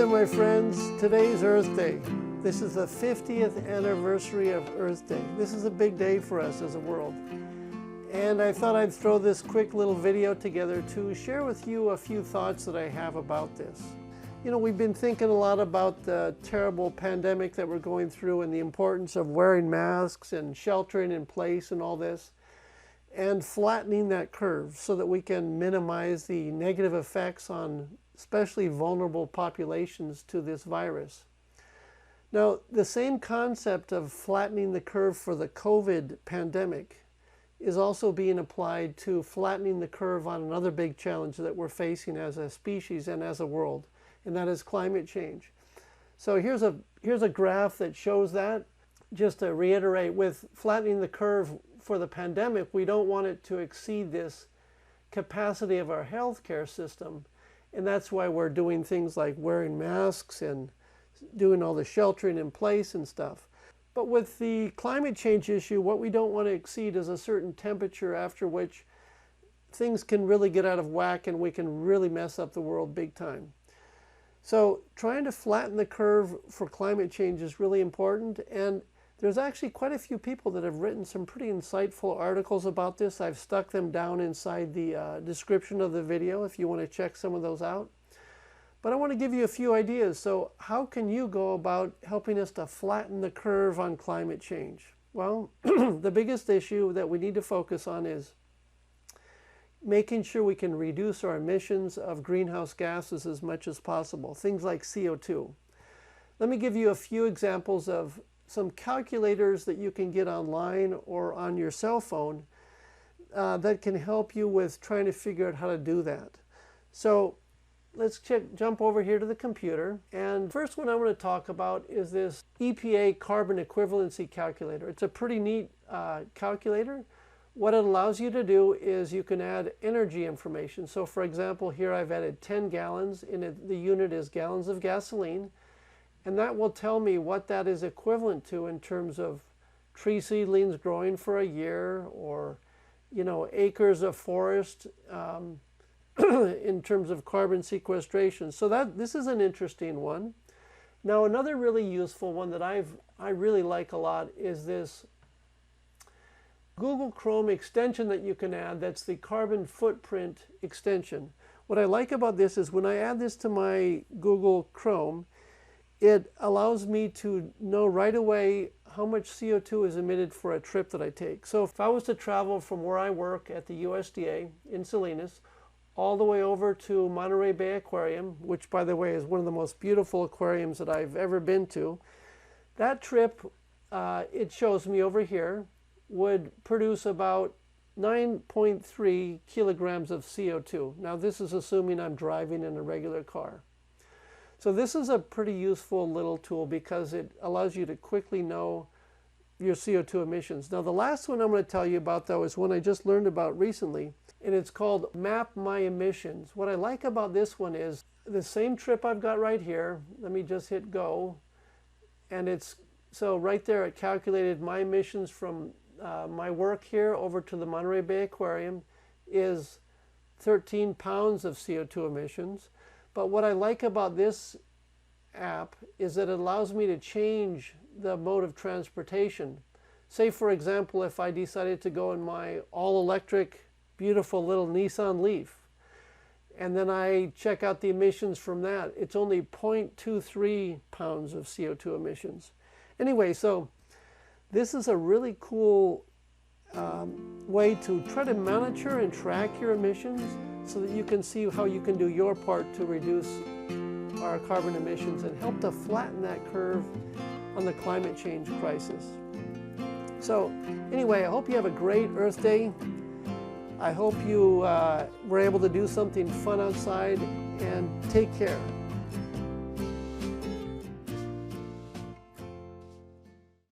there, my friends. Today's Earth Day. This is the 50th anniversary of Earth Day. This is a big day for us as a world. And I thought I'd throw this quick little video together to share with you a few thoughts that I have about this. You know, we've been thinking a lot about the terrible pandemic that we're going through and the importance of wearing masks and sheltering in place and all this, and flattening that curve so that we can minimize the negative effects on especially vulnerable populations to this virus. Now, the same concept of flattening the curve for the COVID pandemic is also being applied to flattening the curve on another big challenge that we're facing as a species and as a world, and that is climate change. So here's a graph that shows that. Just to reiterate, with flattening the curve for the pandemic, we don't want it to exceed this capacity of our healthcare system, and that's why we're doing things like wearing masks and doing all the sheltering in place and stuff. But with the climate change issue, what we don't want to exceed is a certain temperature after which things can really get out of whack and we can really mess up the world big time. So trying to flatten the curve for climate change is really important, and there's actually quite a few people that have written some pretty insightful articles about this. I've stuck them down inside the description of the video if you want to check some of those out. But I want to give you a few ideas. So how can you go about helping us to flatten the curve on climate change? Well, the biggest issue that we need to focus on is making sure we can reduce our emissions of greenhouse gases as much as possible, things like CO2. Let me give you a few examples of some calculators that you can get online or on your cell phone that can help you with trying to figure out how to do that. So let's jump over here to the computer, and first one I want to talk about is this EPA carbon equivalency calculator. It's a pretty neat calculator. What it allows you to do is you can add energy information. So for example, here I've added 10 gallons, and the unit is gallons of gasoline, and that will tell me what that is equivalent to in terms of tree seedlings growing for a year, or acres of forest in terms of carbon sequestration. So this is an interesting one. Now, another really useful one that I really like a lot is this Google Chrome extension that you can add. That's the carbon footprint extension. What I like about this is when I add this to my Google Chrome, it allows me to know right away how much CO2 is emitted for a trip that I take. So if I was to travel from where I work at the USDA in Salinas all the way over to Monterey Bay Aquarium, which by the way is one of the most beautiful aquariums that I've ever been to, that trip, it shows me over here, would produce about 9.3 kilograms of CO2. Now this is assuming I'm driving in a regular car. So this is a pretty useful little tool because it allows you to quickly know your CO2 emissions. Now the last one I'm going to tell you about though is one I just learned about recently, and it's called Map My Emissions. What I like about this one is the same trip I've got right here. Let me just hit go, and so right there it calculated my emissions from my work here over to the Monterey Bay Aquarium is 13 pounds of CO2 emissions. But what I like about this app is that it allows me to change the mode of transportation. Say, for example, if I decided to go in my all-electric, beautiful little Nissan Leaf, and then I check out the emissions from that, it's only 0.23 pounds of CO2 emissions. Anyway, so this is a really cool way to try to monitor and track your emissions so that you can see how you can do your part to reduce our carbon emissions and help to flatten that curve on the climate change crisis. So anyway, I hope you have a great Earth Day. I hope you were able to do something fun outside, and take care.